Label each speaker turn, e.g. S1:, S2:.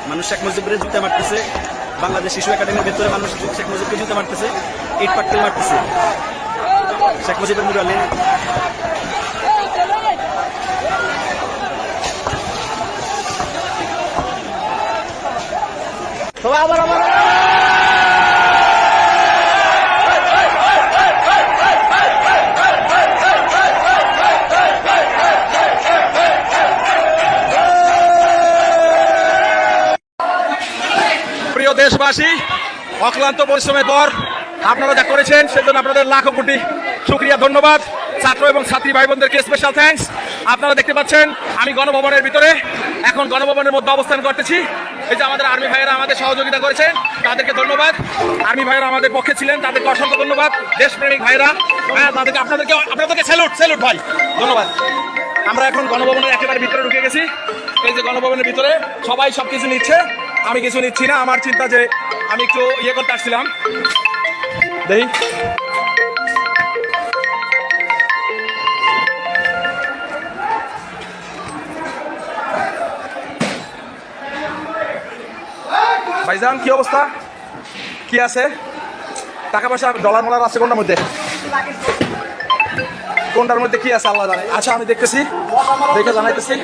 S1: মানুষ শেখ মুজিবের জুতা মারতেছে, বাংলাদেশ শিশু একাডেমির ভেতরে মানুষ শেখ মুজিবকে জুতা মারতেছে, ইট পাটকেল মারতেছে শেখ মুজিবের মুরালে।
S2: প্রিয় দেশবাসী, অক্লান্ত পরিশ্রমের পর আপনারা যা করেছেন সেজন্য আপনাদের লাখো কোটি শুকরিয়া, ধন্যবাদ। ছাত্র এবং ছাত্রী ভাই বোনদেরকে স্পেশাল থ্যাঙ্কস। আপনারা দেখতে পাচ্ছেন আমি গণভবনের ভিতরে এখন গণভবনের মধ্যে অবস্থান করতেছি। এই যে আমাদের আর্মি ভাইয়েরা আমাদের সহযোগিতা করেছেন, তাদেরকে ধন্যবাদ। আর্মি ভাইয়েরা আমাদের পক্ষে ছিলেন, তাদেরকে অসংখ্য ধন্যবাদ। দেশপ্রেমিক ভাইয়েরা, হ্যাঁ, তাদেরকে আপনাদেরকে স্যালুট ভাই, ধন্যবাদ। আমরা এখন গণভবনের একেবারে ভিতরে ঢুকে গেছি। এই যে গণভবনের ভিতরে সবাই সবকিছু নিচ্ছে, আমি কিছু নিচ্ছি না। আমার চিন্তা যে আমি একটু ইয়ে করতে আসছিলাম, দেখি ভাইজান কি অবস্থা, কি আছে, টাকা পয়সা ডলার মলার আছে কোনটার মধ্যে, কোনটার মধ্যে কি আছে আল্লাহ জানে। আচ্ছা আমি দেখতেছি, দেখে জানাইতেছি।